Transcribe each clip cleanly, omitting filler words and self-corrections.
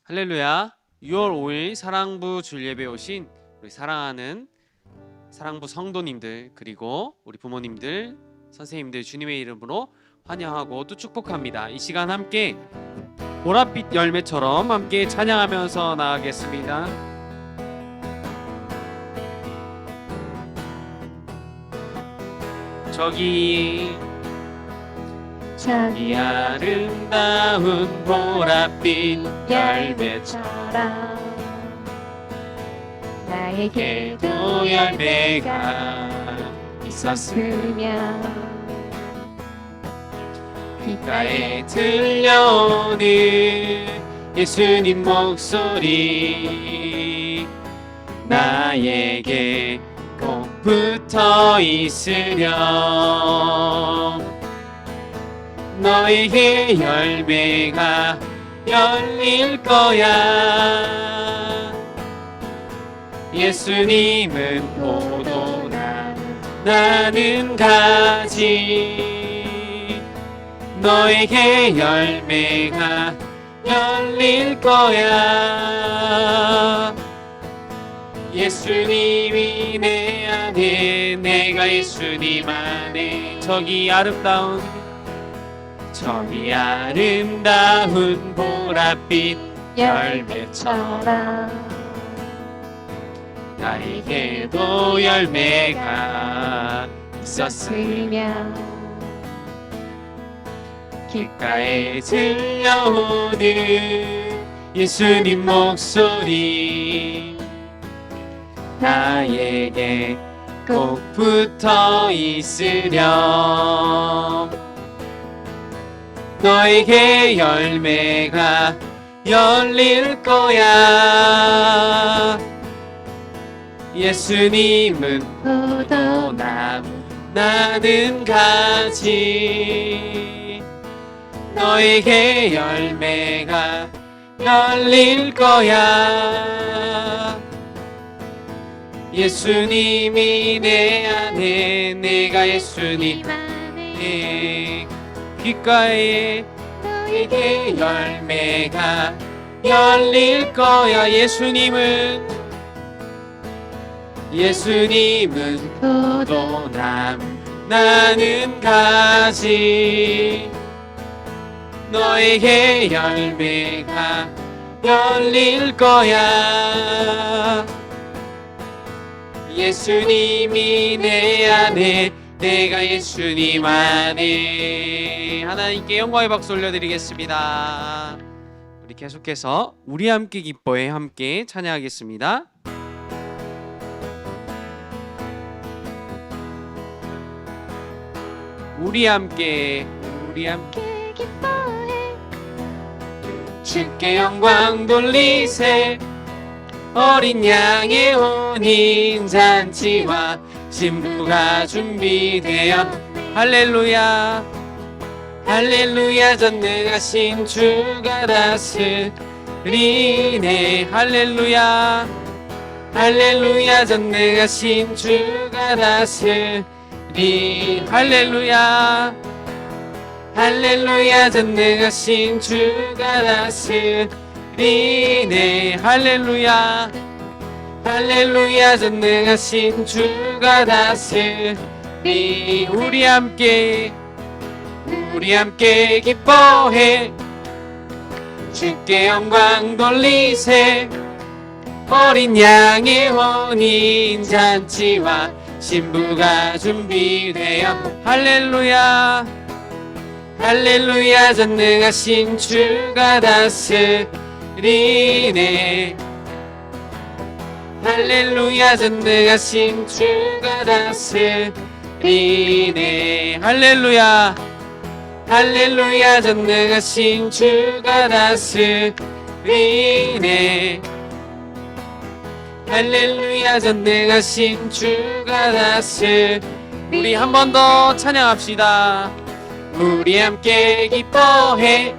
할렐루야. 6월 5일 사랑부 주일예배에 오신 우리 사랑하는 사랑부 성도님들, 그리고 우리 부모님들, 선생님들 주님의 이름으로 환영하고 또 축복합니다. 이 시간 함께 보랏빛 열매처럼 함께 찬양하면서 나아가겠습니다. 저기 아름다운 보랏빛 열매처럼 나에게도 열매가 있었으면 귓가에 들려오는 예수님 목소리 나에게 꼭 붙어 있으렴. 너에게 열매가 열릴 거야. 예수님은 포도나무, 나는 가지. 너에게 열매가 열릴 거야. 예수님이 내 안에, 내가 예수님 안에. 저기 아름다운 보랏빛 열매처럼 나에게도 열매가 있었으면 귓가에 들려오는 예수님 목소리 나에게 꼭 붙어 있으렴. 너에게 열매가 열릴 거야. 예수님은 포도나무, 나는 가지. 너에게 열매가 열릴 거야. 예수님이 내 안에, 내가 예수님 안에. 귓가에 너에게 열매가 열릴 거야. 예수님은 포도나무, 나는 가지. 너에게 열매가 열릴 거야. 예수님이 내 안에, 내가 예수님 안에. 하나님께 영광의 박수 올려드리겠습니다. 우리 계속해서 우리 함께 기뻐해 함께 찬양하겠습니다. 우리 함께 기뻐해 주께 영광 돌리세. 어린 양의 혼인 잔치와 신부가 준비되어 할렐루야 할렐루야. 전능하신 주가 다스리네. 할렐루야 할렐루야. 전능하신 주가 다스리. 할렐루야 할렐루야. 전능하신 주가 다스리네. 할렐루야 할렐루야. 전능하신 주가 다스리. 우리 함께 기뻐해 주께 영광 돌리세. 어린 양의 혼인 잔치와 신부가 준비되어 할렐루야 할렐루야. 전능하신 주가 다스리네. 할렐루야. 전능하신 주가 다스리네. 할렐루야 할렐루야. 전능하신 주가 다스리네. 할렐루야. 전능하신 주가 다스리네. 우리 한 번 더 찬양합시다. 우리 함께 기뻐해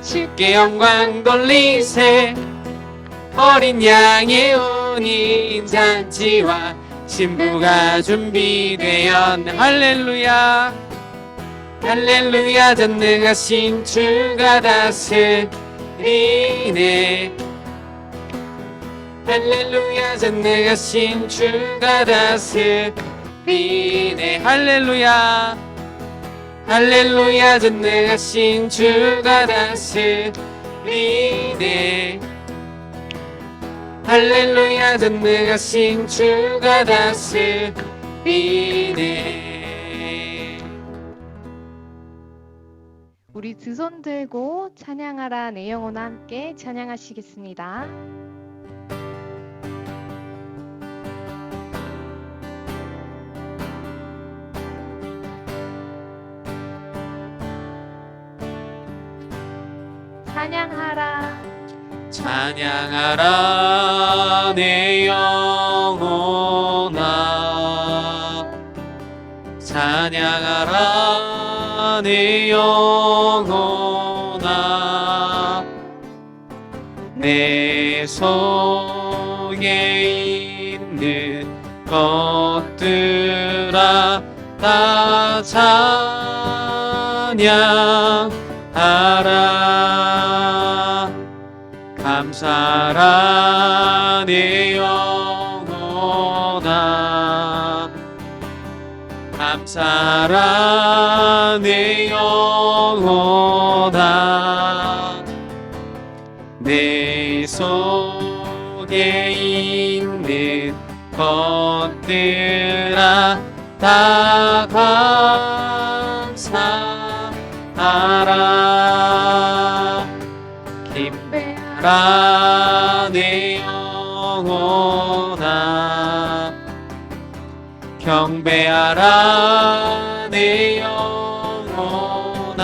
주께 영광 돌리세. 어린 양의 혼인 잔치와 신부가 준비되었네. 할렐루야 할렐루야 전능하신 주가 다스리네. 할렐루야 전능하신 주가 다스리네. 할렐루야 할렐루야 전능하신 주가 다스리네. 할렐루야 전능하신 주가 다스리네. 우리 두 손 들고 찬양하라 내 영혼아 함께 찬양하시겠습니다. 찬양하라 찬양하라 내 영혼아 찬양하라 내 영혼아 내 속에 있는 것들아 다 찬양하라. 감사라 내 영혼아 감사라 내 영혼아 내 속에 있는 것들아 다 감사하라. 기뻐라 내 영혼아 경배하라 내 영혼아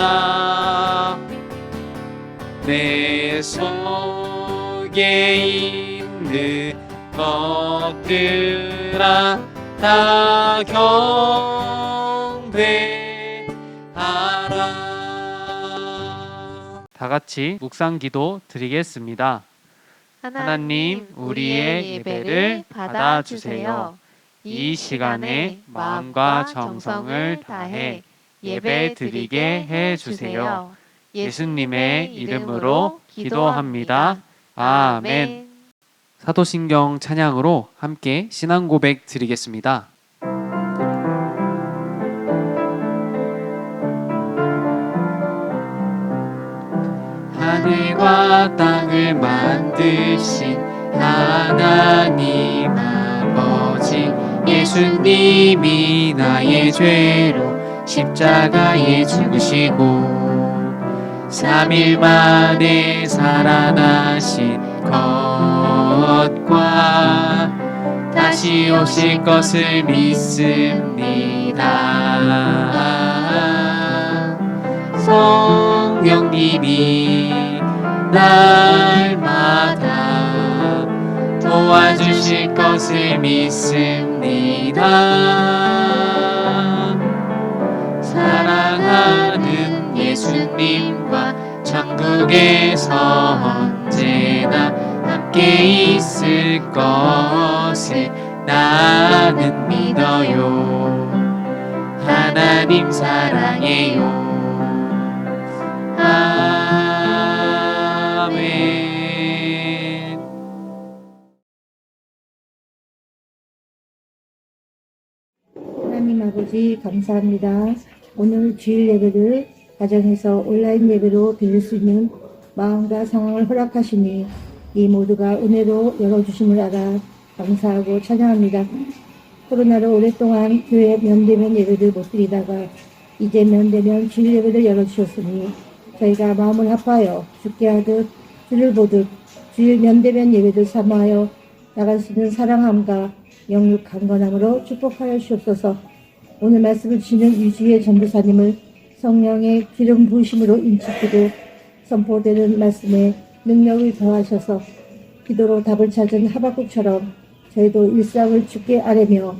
내 속에 있는 것들아 다 경배하라. 다 같이 묵상기도 드리겠습니다. 하나님, 우리의 예배를 받아주세요. 이 시간에 마음과 정성을 다해 예배 드리게 해주세요. 예수님의 이름으로 기도합니다. 아멘. 사도신경 찬양으로 함께 신앙 고백 드리겠습니다. 하늘과 땅을 만드신 하나님 아버지 예수님이 나의 죄로 십자가에 죽으시고 3일 만에 살아나신 것과 다시 오실 것을 믿습니다. 성령님이 날마다 도와주실 것을 믿습니다. 사랑하는 예수님과 천국에서 언제나 함께 있을 것을 나는 믿어요. 하나님 사랑해요. 아멘. 하나님 아버지 감사합니다. 오늘 주일 예배를 가정에서 온라인 예배로 드릴 수 있는 마음과 상황을 허락하시니 이 모두가 은혜로 열어주심을 알아 감사하고 찬양합니다. 코로나로 오랫동안 교회 면대면 예배를 못 드리다가 이제 면대면 주일 예배를 열어주셨으니 저희가 마음을 합하여 죽게 하듯 주를 보듯 주일 면대면 예배를 삼아하여 나갈 수 있는 사랑함과 영육 강건함으로 축복하여 주옵소서. 오늘 말씀을 주시는 유지의 전도사님을 성령의 기름 부으심으로 인치키고 선포되는 말씀에 능력을 더하셔서 기도로 답을 찾은 하박국처럼 저희도 일상을 주께 아뢰며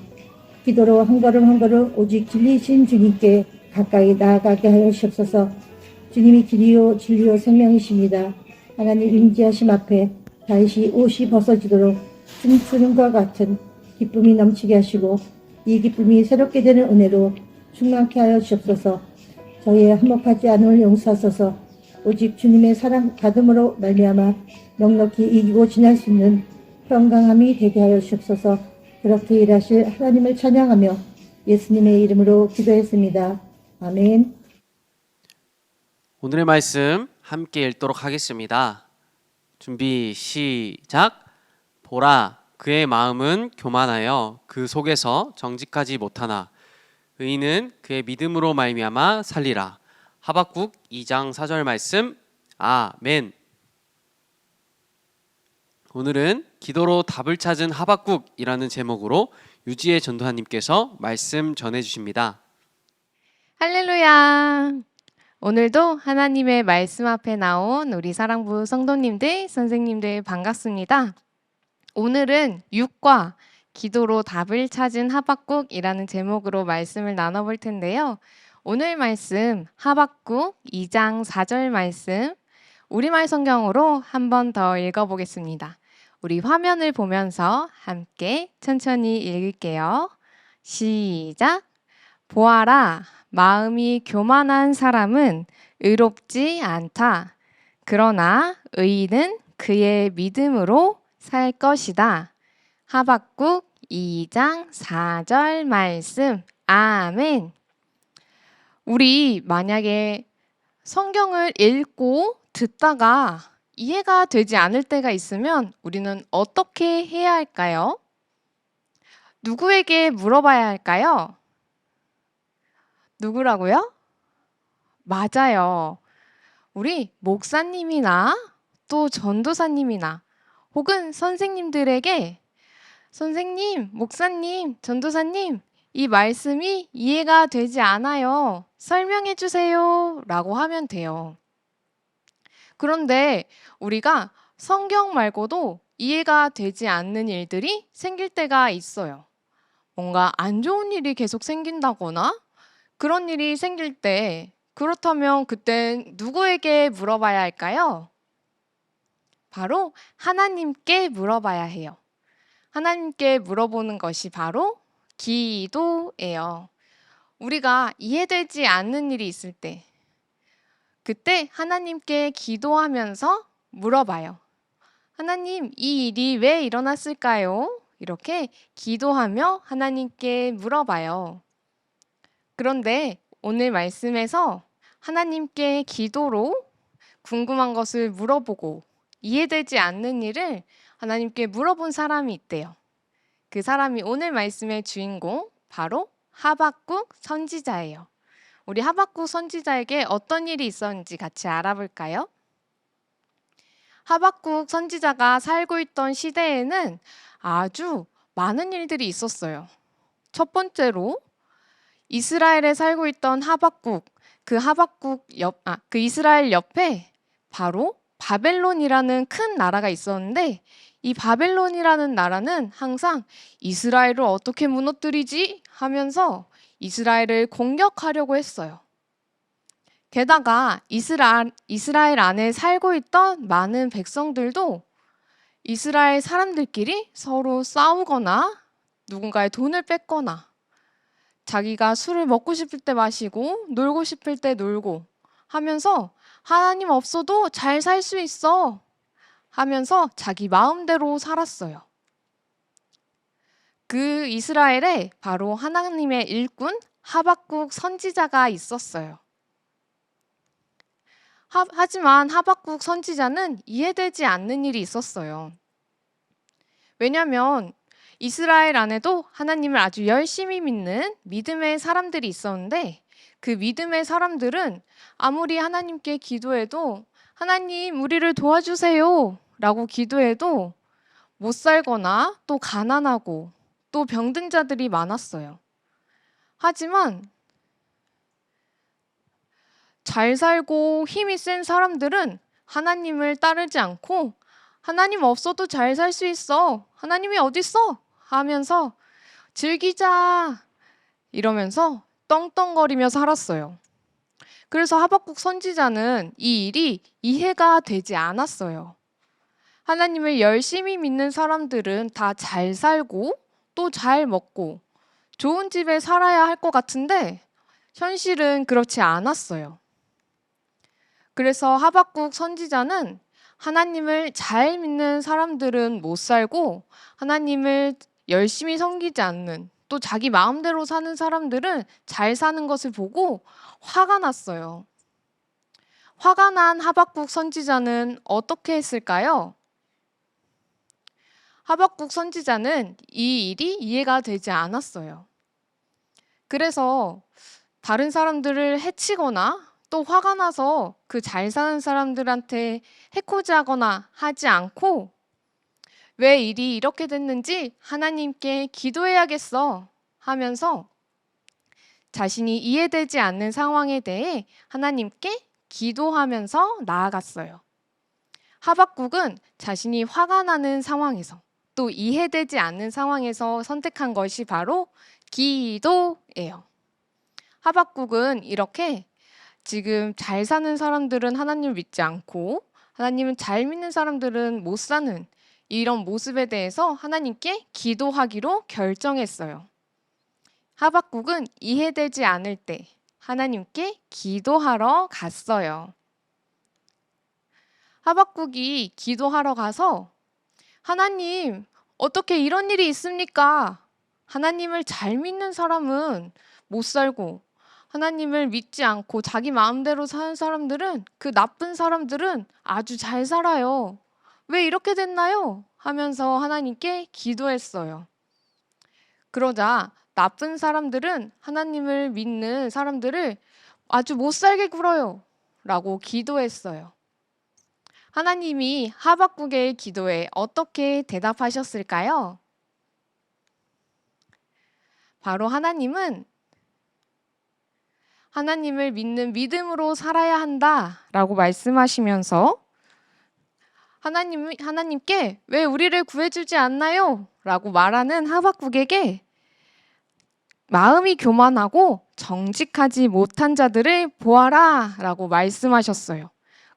기도로 한 걸음 한 걸음 오직 진리신 주님께 가까이 나아가게 하여 주옵소서. 주님이 길이요 진리요 생명이십니다. 하나님 임재하심 앞에 다윗이 옷이 벗어지도록 춤추는과 같은 기쁨이 넘치게 하시고 이 기쁨이 새롭게 되는 은혜로 충만케 하여 주옵소서. 저희의 한몫하지 않음을 용서하소서. 오직 주님의 사랑 다듬으로 말미암아 넉넉히 이기고 지날 수 있는 평강함이 되게 하여 주옵소서. 그렇게 일하실 하나님을 찬양하며 예수님의 이름으로 기도했습니다. 아멘. 오늘의 말씀 함께 읽도록 하겠습니다. 준비 시작. 보라, 그의 마음은 교만하여 그 속에서 정직하지 못하나 의인은 그의 믿음으로 말미암아 살리라. 하박국 2장 4절 말씀. 아멘. 오늘은 기도로 답을 찾은 하박국이라는 제목으로 유지혜 전도사님께서 말씀 전해주십니다. 할렐루야! 오늘도 하나님의 말씀 앞에 나온 우리 사랑부 성도님들, 선생님들 반갑습니다. 오늘은 6과 기도로 답을 찾은 하박국이라는 제목으로 말씀을 나눠볼 텐데요. 오늘 말씀 하박국 2장 4절 말씀 우리말 성경으로 한 번 더 읽어보겠습니다. 우리 화면을 보면서 함께 천천히 읽을게요. 시작! 보아라, 마음이 교만한 사람은 의롭지 않다. 그러나 의인은 그의 믿음으로 살 것이다. 하박국 2장 4절 말씀. 아멘. 우리 만약에 성경을 읽고 듣다가 이해가 되지 않을 때가 있으면 우리는 어떻게 해야 할까요? 누구에게 물어봐야 할까요? 누구라고요? 맞아요. 우리 목사님이나 또 전도사님이나 혹은 선생님들에게 선생님, 목사님, 전도사님, 이 말씀이 이해가 되지 않아요. 설명해 주세요. 라고 하면 돼요. 그런데 우리가 성경 말고도 이해가 되지 않는 일들이 생길 때가 있어요. 뭔가 안 좋은 일이 계속 생긴다거나 그런 일이 생길 때 그렇다면 그땐 누구에게 물어봐야 할까요? 바로 하나님께 물어봐야 해요. 하나님께 물어보는 것이 바로 기도예요. 우리가 이해되지 않는 일이 있을 때 그때 하나님께 기도하면서 물어봐요. 하나님, 이 일이 왜 일어났을까요? 이렇게 기도하며 하나님께 물어봐요. 그런데 오늘 말씀에서 하나님께 기도로 궁금한 것을 물어보고 이해되지 않는 일을 하나님께 물어본 사람이 있대요. 그 사람이 오늘 말씀의 주인공, 바로 하박국 선지자예요. 우리 하박국 선지자에게 어떤 일이 있었는지 같이 알아볼까요? 하박국 선지자가 살고 있던 시대에는 아주 많은 일들이 있었어요. 첫 번째로 이스라엘에 살고 있던 하박국, 그 이스라엘 옆에 바로 바벨론이라는 큰 나라가 있었는데 이 바벨론이라는 나라는 항상 이스라엘을 어떻게 무너뜨리지 하면서 이스라엘을 공격하려고 했어요. 게다가 이스라엘 안에 살고 있던 많은 백성들도 이스라엘 사람들끼리 서로 싸우거나 누군가의 돈을 뺏거나 자기가 술을 먹고 싶을 때 마시고 놀고 싶을 때 놀고 하면서 하나님 없어도 잘 살 수 있어 하면서 자기 마음대로 살았어요. 그 이스라엘에 바로 하나님의 일꾼 하박국 선지자가 있었어요. 하지만 하박국 선지자는 이해되지 않는 일이 있었어요. 왜냐하면 이스라엘 안에도 하나님을 아주 열심히 믿는 믿음의 사람들이 있었는데 그 믿음의 사람들은 아무리 하나님께 기도해도 하나님 우리를 도와주세요 라고 기도해도 못 살거나 또 가난하고 또 병든 자들이 많았어요. 하지만 잘 살고 힘이 센 사람들은 하나님을 따르지 않고 하나님 없어도 잘 살 수 있어. 하나님이 어딨어? 하면서 즐기자 이러면서 떵떵거리며 살았어요. 그래서 하박국 선지자는 이 일이 이해가 되지 않았어요. 하나님을 열심히 믿는 사람들은 다 잘 살고 또 잘 먹고 좋은 집에 살아야 할 것 같은데 현실은 그렇지 않았어요. 그래서 하박국 선지자는 하나님을 잘 믿는 사람들은 못 살고 하나님을 열심히 섬기지 않는 또 자기 마음대로 사는 사람들은 잘 사는 것을 보고 화가 났어요. 화가 난 하박국 선지자는 어떻게 했을까요? 하박국 선지자는 이 일이 이해가 되지 않았어요. 그래서 다른 사람들을 해치거나 또 화가 나서 그 잘 사는 사람들한테 해코지하거나 하지 않고 왜 일이 이렇게 됐는지 하나님께 기도해야겠어 하면서 자신이 이해되지 않는 상황에 대해 하나님께 기도하면서 나아갔어요. 하박국은 자신이 화가 나는 상황에서 또 이해되지 않는 상황에서 선택한 것이 바로 기도예요. 하박국은 이렇게 지금 잘 사는 사람들은 하나님을 믿지 않고 하나님은 잘 믿는 사람들은 못 사는 이런 모습에 대해서 하나님께 기도하기로 결정했어요. 하박국은 이해되지 않을 때 하나님께 기도하러 갔어요. 하박국이 기도하러 가서 하나님, 어떻게 이런 일이 있습니까? 하나님을 잘 믿는 사람은 못 살고 하나님을 믿지 않고 자기 마음대로 사는 사람들은 그 나쁜 사람들은 아주 잘 살아요. 왜 이렇게 됐나요? 하면서 하나님께 기도했어요. 그러자 나쁜 사람들은 하나님을 믿는 사람들을 아주 못 살게 굴어요. 라고 기도했어요. 하나님이 하박국의 기도에 어떻게 대답하셨을까요? 바로 하나님은 하나님을 믿는 믿음으로 살아야 한다라고 말씀하시면서 하나님께 왜 우리를 구해주지 않나요? 라고 말하는 하박국에게 마음이 교만하고 정직하지 못한 자들을 보아라 라고 말씀하셨어요.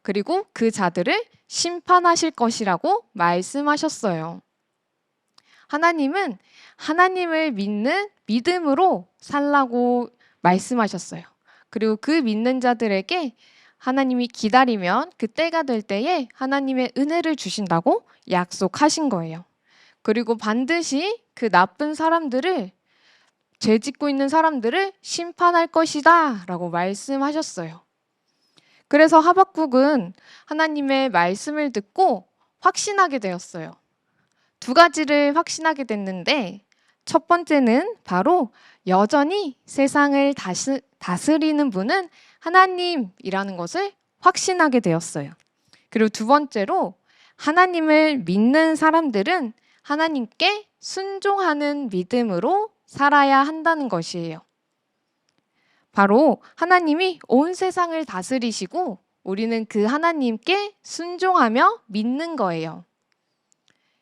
그리고 그 자들을 심판하실 것이라고 말씀하셨어요. 하나님은 하나님을 믿는 믿음으로 살라고 말씀하셨어요. 그리고 그 믿는 자들에게 하나님이 기다리면 그 때가 될 때에 하나님의 은혜를 주신다고 약속하신 거예요. 그리고 반드시 그 나쁜 사람들을 죄 짓고 있는 사람들을 심판할 것이다 라고 말씀하셨어요. 그래서 하박국은 하나님의 말씀을 듣고 확신하게 되었어요. 두 가지를 확신하게 됐는데 첫 번째는 바로 여전히 세상을 다스리는 분은 하나님이라는 것을 확신하게 되었어요. 그리고 두 번째로 하나님을 믿는 사람들은 하나님께 순종하는 믿음으로 살아야 한다는 것이에요. 바로 하나님이 온 세상을 다스리시고 우리는 그 하나님께 순종하며 믿는 거예요.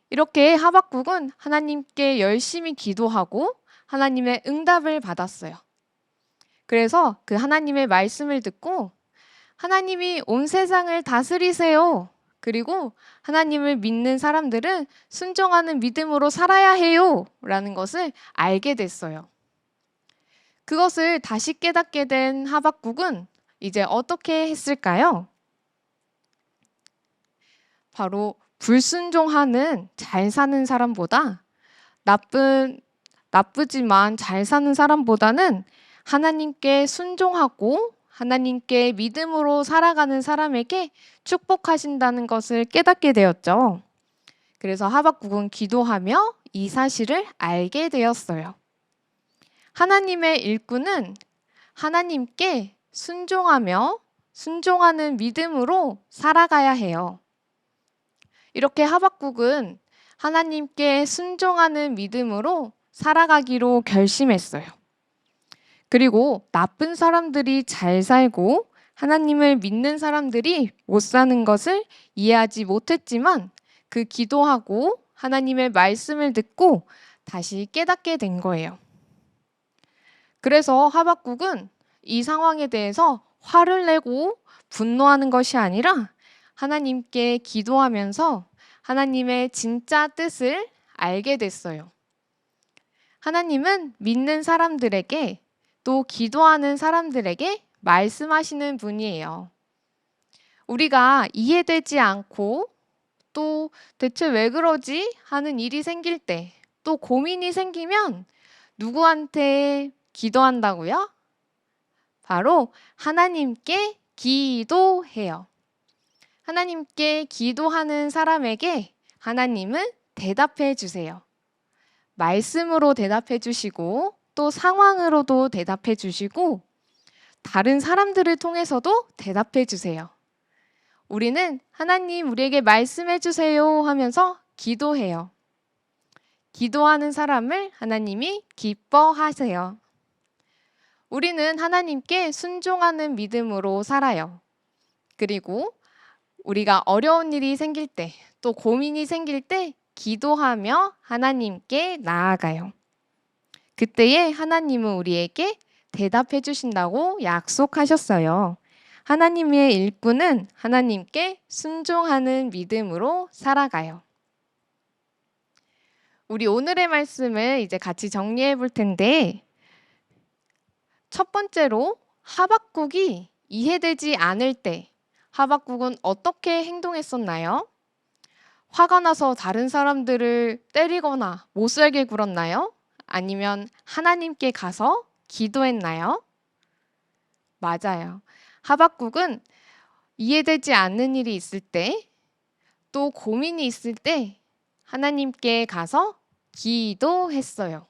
이렇게 하박국은 하나님께 열심히 기도하고 하나님의 응답을 받았어요. 그래서 그 하나님의 말씀을 듣고 하나님이 온 세상을 다스리세요. 그리고 하나님을 믿는 사람들은 순종하는 믿음으로 살아야 해요. 라는 것을 알게 됐어요. 그것을 다시 깨닫게 된 하박국은 이제 어떻게 했을까요? 바로 불순종하는 잘 사는 사람보다 나쁘지만 잘 사는 사람보다는 하나님께 순종하고 하나님께 믿음으로 살아가는 사람에게 축복하신다는 것을 깨닫게 되었죠. 그래서 하박국은 기도하며 이 사실을 알게 되었어요. 하나님의 일꾼은 하나님께 순종하는 믿음으로 살아가야 해요. 이렇게 하박국은 하나님께 순종하는 믿음으로 살아가기로 결심했어요. 그리고 나쁜 사람들이 잘 살고 하나님을 믿는 사람들이 못 사는 것을 이해하지 못했지만 그 기도하고 하나님의 말씀을 듣고 다시 깨닫게 된 거예요. 그래서 하박국은 이 상황에 대해서 화를 내고 분노하는 것이 아니라 하나님께 기도하면서 하나님의 진짜 뜻을 알게 됐어요. 하나님은 믿는 사람들에게 또 기도하는 사람들에게 말씀하시는 분이에요. 우리가 이해되지 않고 또 대체 왜 그러지 하는 일이 생길 때, 또 고민이 생기면 누구한테 기도한다고요? 바로 하나님께 기도해요. 하나님께 기도하는 사람에게 하나님은 대답해 주세요. 말씀으로 대답해 주시고 또 상황으로도 대답해 주시고 다른 사람들을 통해서도 대답해 주세요. 우리는 하나님 우리에게 말씀해 주세요 하면서 기도해요. 기도하는 사람을 하나님이 기뻐하세요. 우리는 하나님께 순종하는 믿음으로 살아요. 그리고 우리가 어려운 일이 생길 때, 또 고민이 생길 때 기도하며 하나님께 나아가요. 그때에 하나님은 우리에게 대답해 주신다고 약속하셨어요. 하나님의 일꾼은 하나님께 순종하는 믿음으로 살아가요. 우리 오늘의 말씀을 이제 같이 정리해 볼 텐데, 첫 번째로 하박국이 이해되지 않을 때 하박국은 어떻게 행동했었나요? 화가 나서 다른 사람들을 때리거나 못살게 굴었나요? 아니면 하나님께 가서 기도했나요? 맞아요. 하박국은 이해되지 않는 일이 있을 때, 또 고민이 있을 때 하나님께 가서 기도했어요.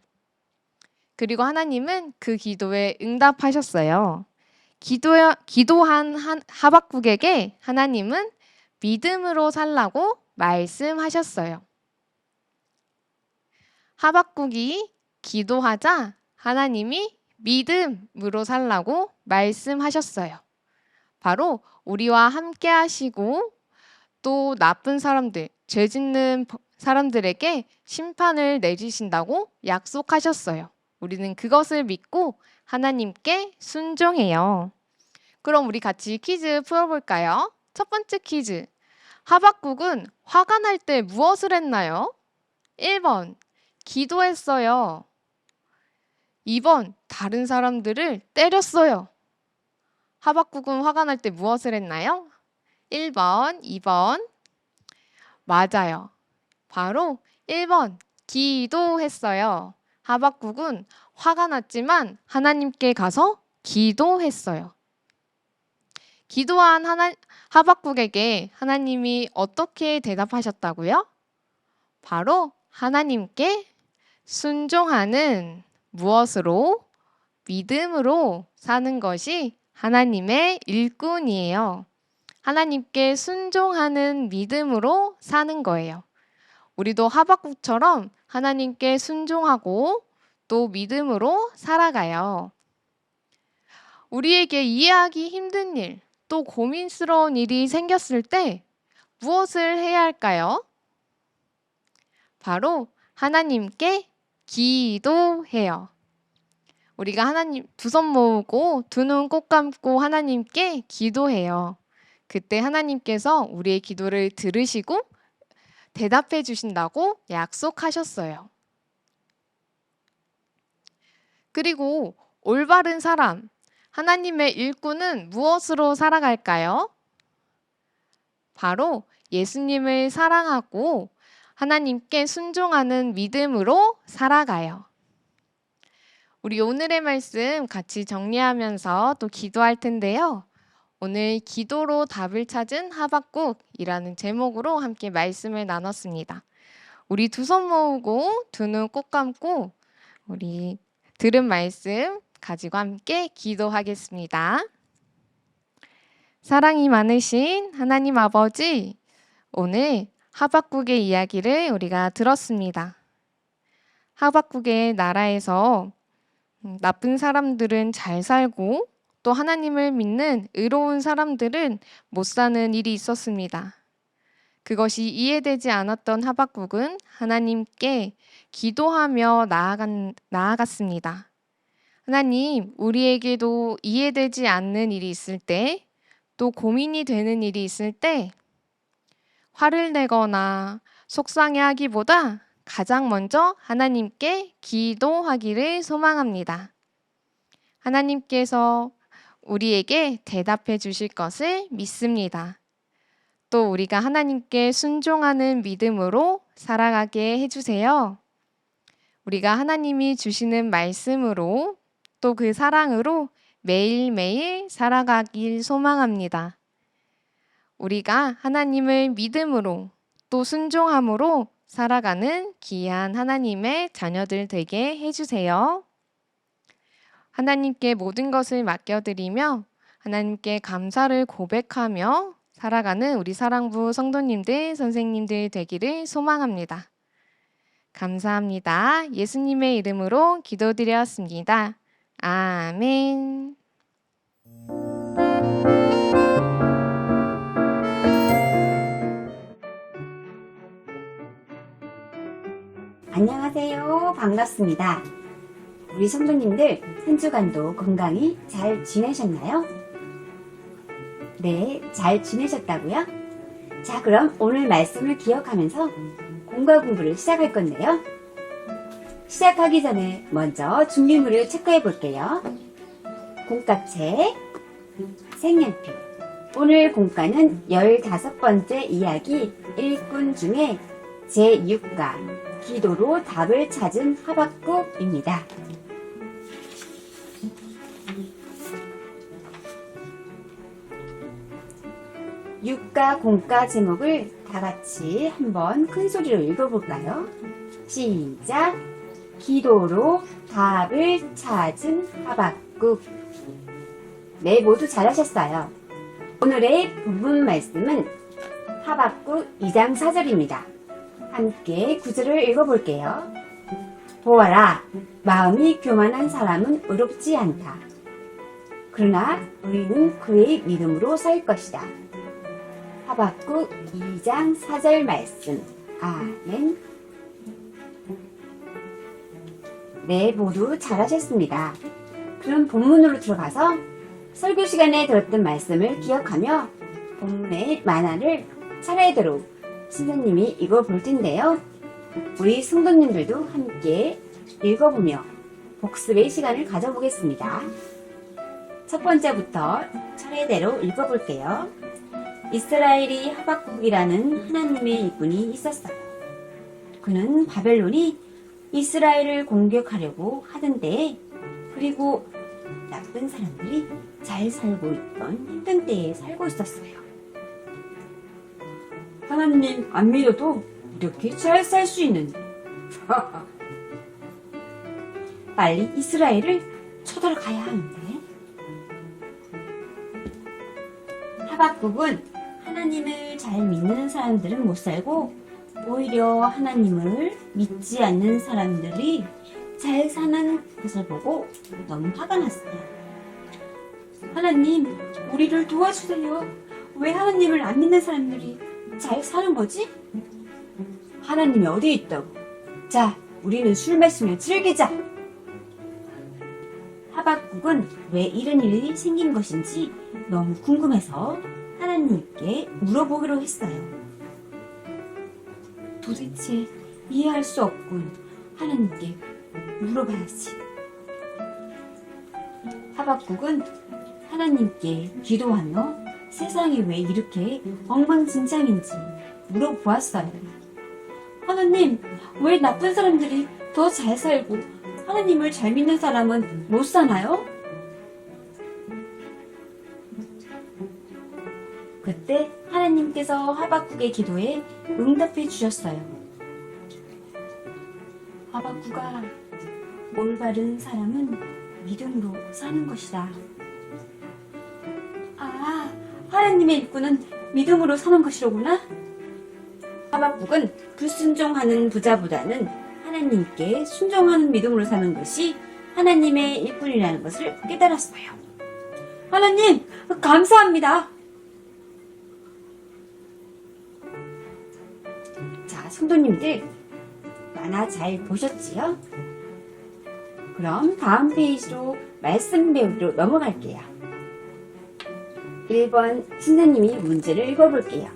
그리고 하나님은 그 기도에 응답하셨어요. 기도한 하박국에게 하나님은 믿음으로 살라고 말씀하셨어요. 하박국이 기도하자 하나님이 믿음으로 살라고 말씀하셨어요. 바로 우리와 함께 하시고 또 나쁜 사람들, 죄 짓는 사람들에게 심판을 내리신다고 약속하셨어요. 우리는 그것을 믿고 하나님께 순종해요. 그럼 우리 같이 퀴즈 풀어볼까요? 첫 번째 퀴즈. 하박국은 화가 날 때 무엇을 했나요? 1번, 기도했어요. 2번, 다른 사람들을 때렸어요. 하박국은 화가 날 때 무엇을 했나요? 1번, 2번. 맞아요. 바로 1번, 기도했어요. 하박국은 화가 났지만 하나님께 가서 기도했어요. 기도한 하박국에게 하나님이 어떻게 대답하셨다고요? 바로 하나님께 순종하는 무엇으로? 믿음으로 사는 것이 하나님의 일꾼이에요. 하나님께 순종하는 믿음으로 사는 거예요. 우리도 하박국처럼 하나님께 순종하고 또 믿음으로 살아가요. 우리에게 이해하기 힘든 일, 또 고민스러운 일이 생겼을 때 무엇을 해야 할까요? 바로 하나님께 기도해요. 우리가 하나님 두 손 모으고 두 눈 꼭 감고 하나님께 기도해요. 그때 하나님께서 우리의 기도를 들으시고 대답해 주신다고 약속하셨어요. 그리고 올바른 사람, 하나님의 일꾼은 무엇으로 살아갈까요? 바로 예수님을 사랑하고 하나님께 순종하는 믿음으로 살아가요. 우리 오늘의 말씀 같이 정리하면서 또 기도할 텐데요. 오늘 기도로 답을 찾은 하박국이라는 제목으로 함께 말씀을 나눴습니다. 우리 두 손 모으고 두 눈 꼭 감고 우리 들은 말씀 가지고 함께 기도하겠습니다. 사랑이 많으신 하나님 아버지, 오늘 하박국의 이야기를 우리가 들었습니다. 하박국의 나라에서 나쁜 사람들은 잘 살고 또 하나님을 믿는 의로운 사람들은 못 사는 일이 있었습니다. 그것이 이해되지 않았던 하박국은 하나님께 기도하며 나아갔습니다. 하나님, 우리에게도 이해되지 않는 일이 있을 때, 또 고민이 되는 일이 있을 때, 화를 내거나 속상해하기보다 가장 먼저 하나님께 기도하기를 소망합니다. 하나님께서 우리에게 대답해 주실 것을 믿습니다. 또 우리가 하나님께 순종하는 믿음으로 살아가게 해주세요. 우리가 하나님이 주시는 말씀으로 또 그 사랑으로 매일매일 살아가길 소망합니다. 우리가 하나님을 믿음으로 또 순종함으로 살아가는 귀한 하나님의 자녀들 되게 해주세요. 하나님께 모든 것을 맡겨드리며 하나님께 감사를 고백하며 살아가는 우리 사랑부 성도님들, 선생님들 되기를 소망합니다. 감사합니다. 예수님의 이름으로 기도드렸습니다. 아멘. 안녕하세요. 반갑습니다. 우리 성도님들 한 주간도 건강히 잘 지내셨나요? 네, 잘 지내셨다고요? 자, 그럼 오늘 말씀을 기억하면서 공과 공부를 시작할 건데요. 시작하기 전에 먼저 준비물을 체크해 볼게요. 공과책, 색연필. 오늘 공과는 15번째 이야기 일꾼 중에 제6과 기도로 답을 찾은 하박국입니다. 육과 공과 제목을 다 같이 한번 큰 소리로 읽어볼까요? 시작! 기도로 답을 찾은 하박국. 네, 모두 잘하셨어요. 오늘의 본문 말씀은 하박국 2장 4절입니다. 함께 구절을 읽어볼게요. 보아라, 마음이 교만한 사람은 의롭지 않다. 그러나 의인은 그의 믿음으로 살 것이다. 하박국 2장 4절 말씀. 아멘. 네, 모두 잘하셨습니다. 그럼 본문으로 들어가서 설교 시간에 들었던 말씀을 기억하며 본문의 만화를 차례대로 선생님이 읽어볼 텐데요. 우리 성도님들도 함께 읽어보며 복습의 시간을 가져보겠습니다. 첫 번째부터 차례대로 읽어볼게요. 이스라엘이 하박국이라는 하나님의 일꾼이 있었어요. 그는 바벨론이 이스라엘을 공격하려고 하던데, 그리고 나쁜 사람들이 잘 살고 있던 힘든 때에 살고 있었어요. 하나님 안 믿어도 이렇게 잘 살 수 있는데 빨리 이스라엘을 쳐들어가야 하는데. 하박국은 하나님을 잘 믿는 사람들은 못 살고 오히려 하나님을 믿지 않는 사람들이 잘 사는 것을 보고 너무 화가 났어요. 하나님, 우리를 도와주세요. 왜 하나님을 안 믿는 사람들이 잘 사는 거지? 하나님이 어디에 있다고? 자, 우리는 술 마시며 즐기자. 하박국은 왜 이런 일이 생긴 것인지 너무 궁금해서 하나님께 물어보기로 했어요. 도대체 이해할 수 없군. 하나님께 물어봐야지. 하박국은 하나님께 기도하며 세상이 왜 이렇게 엉망진창인지 물어보았어요. 하나님, 왜 나쁜 사람들이 더 잘 살고 하나님을 잘 믿는 사람은 못 사나요? 그때 하나님께서 하박국의 기도에 응답해 주셨어요. 하박국아, 올바른 사람은 믿음으로 사는 것이다. 아, 하나님의 일꾼은 믿음으로 사는 것이로구나. 하박국은 불순종하는 부자보다는 하나님께 순종하는 믿음으로 사는 것이 하나님의 일꾼이라는 것을 깨달았어요. 하나님, 감사합니다. 자, 성도님들, 만화 잘 보셨지요? 그럼 다음 페이지로 말씀 배우기로 넘어갈게요. 1번 선생님이 문제를 읽어볼게요.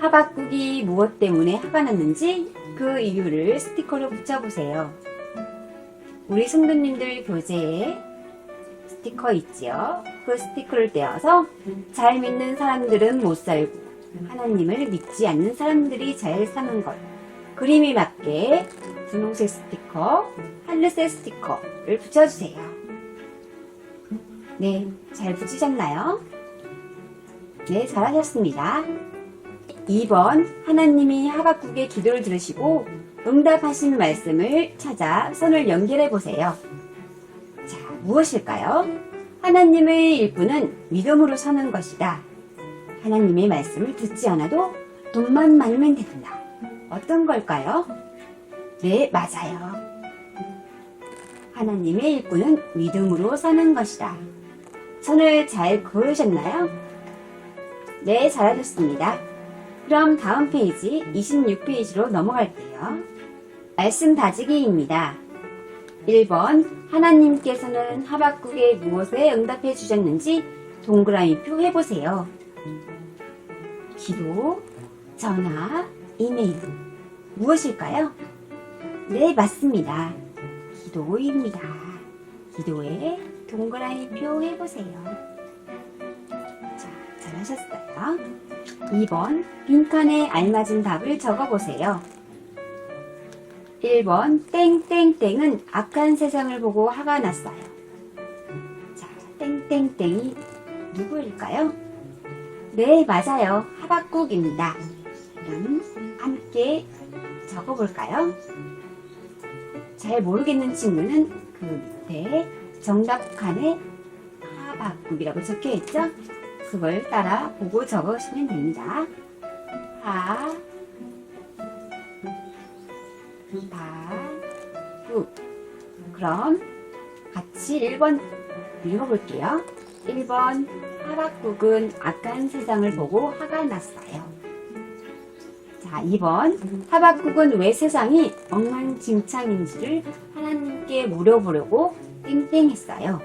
하박국이 무엇 때문에 화가 났는지 그 이유를 스티커로 붙여보세요. 우리 성도님들 교재에 스티커 있지요? 그 스티커를 떼어서 잘 믿는 사람들은 못 살고 하나님을 믿지 않는 사람들이 잘 사는 것, 그림에 맞게 분홍색 스티커, 하늘색 스티커를 붙여주세요. 네, 잘 붙이셨나요? 네, 잘하셨습니다. 2번, 하나님이 하박국의 기도를 들으시고 응답하신 말씀을 찾아 선을 연결해 보세요. 자, 무엇일까요? 하나님의 일꾼은 믿음으로 사는 것이다. 하나님의 말씀을 듣지 않아도 돈만 많으면 된다. 어떤 걸까요? 네, 맞아요. 하나님의 일꾼은 믿음으로 사는 것이다. 선을 잘 그으셨나요? 네, 잘하셨습니다. 그럼 다음 페이지 26페이지로 넘어갈게요. 말씀 다지기입니다. 1번, 하나님께서는 하박국에 무엇에 응답해 주셨는지 동그라미표 해보세요. 기도, 전화, 이메일. 무엇일까요? 네, 맞습니다. 기도입니다. 기도에 동그라미표 해보세요. 자, 잘하셨어요. 2번, 빈칸에 알맞은 답을 적어보세요. 1번, 땡땡땡은 악한 세상을 보고 화가 났어요. 자, 땡땡땡이 누구일까요? 네, 맞아요. 하박국입니다. 그럼 함께 적어볼까요? 잘 모르겠는 친구는 그 밑에 정답 칸에 하박국이라고 적혀있죠? 그걸 따라 보고 적으시면 됩니다. 하박국. 그럼 같이 1번 읽어볼게요. 1번, 하박국은 악한 세상을 보고 화가 났어요. 자, 2번, 하박국은 왜 세상이 엉망진창인지를 하나님께 물어보려고 땡땡했어요.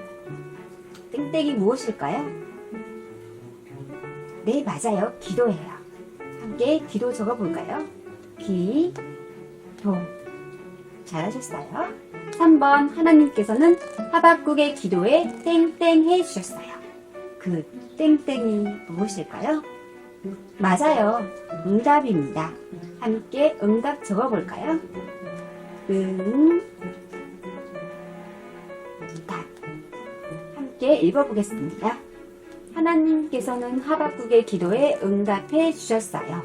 땡땡이 무엇일까요? 네, 맞아요. 기도예요. 함께 기도 적어볼까요? 기도. 잘하셨어요. 3번, 하나님께서는 하박국의 기도에 땡땡 해주셨어요. 그 땡땡이 무엇일까요? 맞아요. 응답입니다. 함께 응답 적어볼까요? 답. 함께 읽어보겠습니다. 하나님께서는 하박국의 기도에 응답해 주셨어요.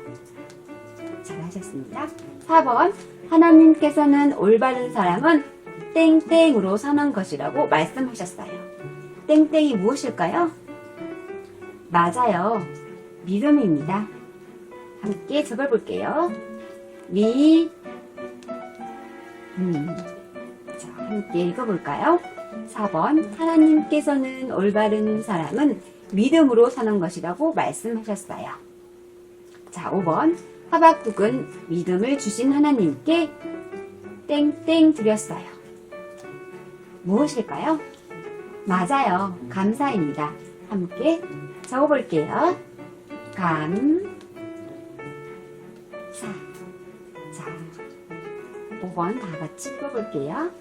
잘하셨습니다. 4번, 하나님께서는 올바른 사람은 땡땡으로 사는 것이라고 말씀하셨어요. 땡땡이 무엇일까요? 맞아요. 믿음입니다. 함께 적어볼게요. 자, 함께 읽어볼까요? 4번, 하나님께서는 올바른 사람은 믿음으로 사는 것이라고 말씀하셨어요. 자, 5번, 하박국은 믿음을 주신 하나님께 땡땡 드렸어요. 무엇일까요? 맞아요. 감사입니다. 함께 적어볼게요. 감사. 자, 5번 다 같이 읽어볼게요.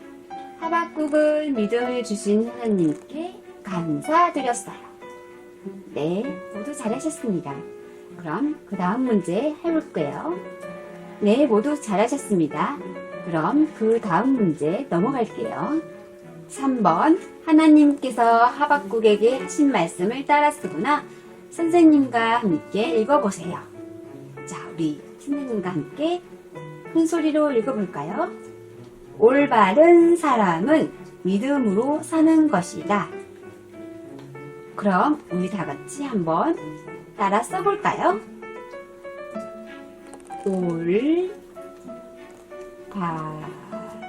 하박국은 믿음을 주신 하나님께 감사드렸어요. 네, 모두 잘하셨습니다. 그럼 그 다음 문제 해볼게요. 네, 모두 잘하셨습니다. 그럼 그 다음 문제 넘어갈게요. 3번, 하나님께서 하박국에게 하신 말씀을 따라 쓰거나 선생님과 함께 읽어보세요. 자, 우리 선생님과 함께 큰 소리로 읽어볼까요? 올바른 사람은 믿음으로 사는 것이다. 그럼 우리 다 같이 한번 따라 써볼까요?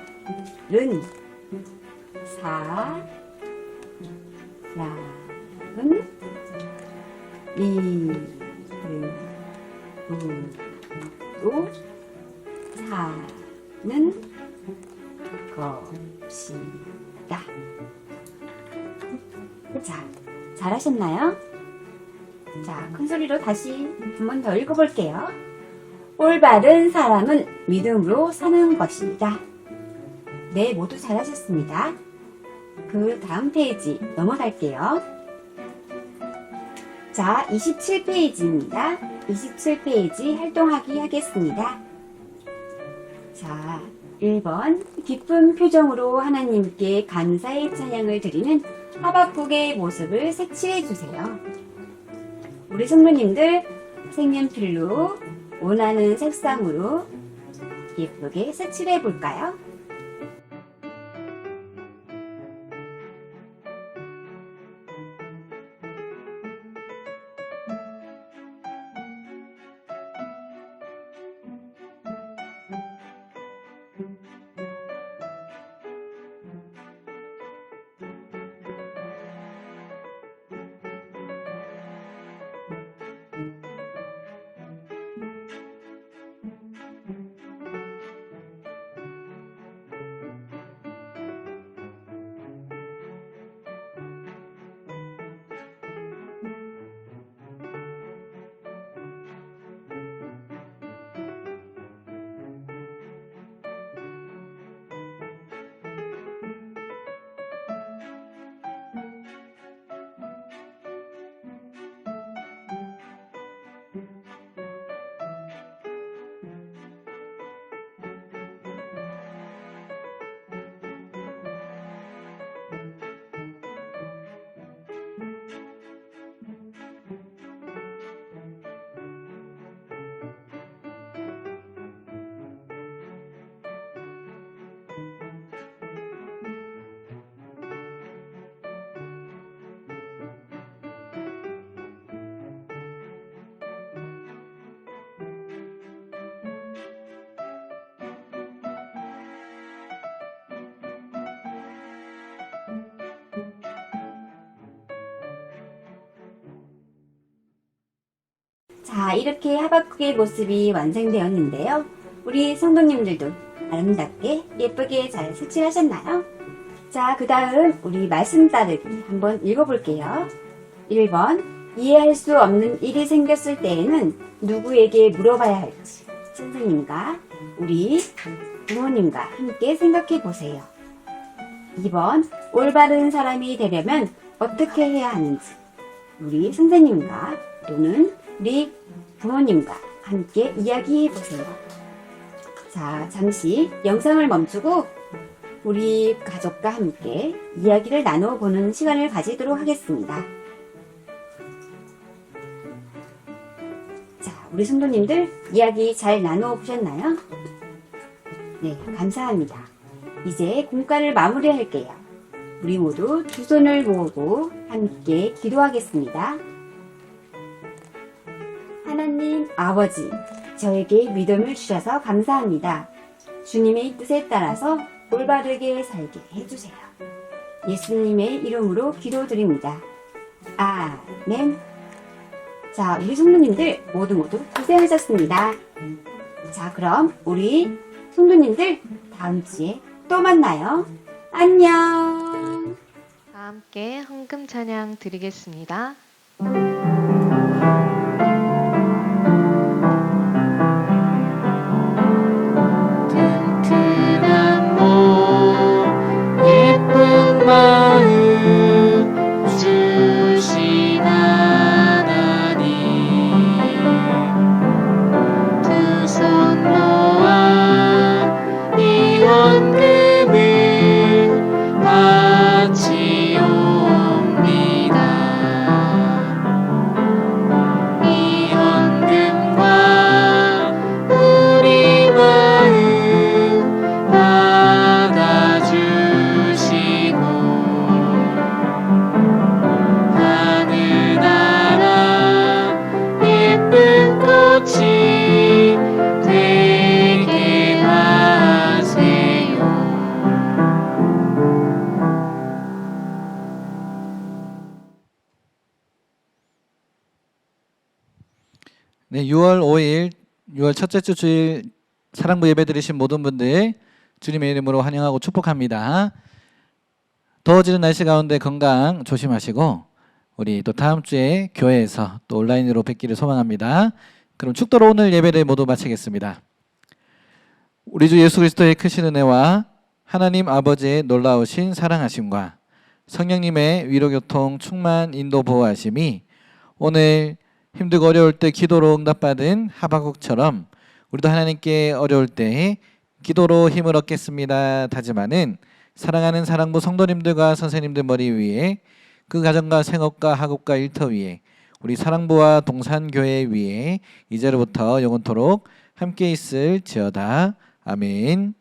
올바른 사람은 믿음으로 사는 것이다. 자, 잘하셨나요? 자, 큰 소리로 다시 한 번 더 읽어볼게요. 올바른 사람은 믿음으로 사는 것입니다. 네, 모두 잘하셨습니다. 그 다음 페이지 넘어갈게요. 자, 27페이지입니다. 27페이지 활동하기 하겠습니다. 자, 1번 기쁜 표정으로 하나님께 감사의 찬양을 드리는 하박국의 모습을 색칠해 주세요. 우리 성도님들 색연필로 원하는 색상으로 예쁘게 색칠해 볼까요? 자, 이렇게 하박국의 모습이 완성되었는데요. 우리 성도님들도 아름답게 예쁘게 잘 색칠하셨나요? 자, 그 다음 우리 말씀 따르기 한번 읽어볼게요. 1번 이해할 수 없는 일이 생겼을 때에는 누구에게 물어봐야 할지 선생님과 우리 부모님과 함께 생각해 보세요. 2번 올바른 사람이 되려면 어떻게 해야 하는지 우리 선생님과 또는 우리 부모님과 함께 이야기해 보세요. 자, 잠시 영상을 멈추고 우리 가족과 함께 이야기를 나눠보는 시간을 가지도록 하겠습니다. 자, 우리 성도님들 이야기 잘 나눠보셨나요? 네, 감사합니다. 이제 공과를 마무리할게요. 우리 모두 두 손을 모으고 함께 기도하겠습니다. 하나님 아버지, 저에게 믿음을 주셔서 감사합니다. 주님의 뜻에 따라서 올바르게 살게 해주세요. 예수님의 이름으로 기도드립니다. 아멘. 자, 우리 성도님들 모두 고생하셨습니다. 자, 그럼 우리 성도님들 다음 주에 또 만나요. 안녕. 다 함께 헌금 찬양 드리겠습니다. 든든한 몸 예쁜 마음 주신 하나님 두 손 모아 이 헌금을 바치옵니다. 이 헌금과 우리 마음 받아주시고 하늘나라 예쁜 꽃이 되게 하세요. 네, 6월 5일, 6월 첫째 주 주일 사랑부 예배 드리신 모든 분들 주님의 이름으로 환영하고 축복합니다. 더워지는 날씨 가운데 건강 조심하시고 우리 또 다음 주에 교회에서 또 온라인으로 뵙기를 소망합니다. 그럼 축도로 오늘 예배를 모두 마치겠습니다. 우리 주 예수 그리스도의 크신 은혜와 하나님 아버지의 놀라우신 사랑하심과 성령님의 위로교통 충만 인도 보호하심이 오늘 힘들고 어려울 때 기도로 응답받은 하박국처럼 우리도 하나님께 어려울 때 기도로 힘을 얻겠습니다 다짐하는 사랑하는 사랑부 성도님들과 선생님들 머리 위에 그 가정과 생업과 학업과 일터 위에 우리 사랑부와 동산교회 위에 이제로부터 영원토록 함께 있을지어다. 아멘.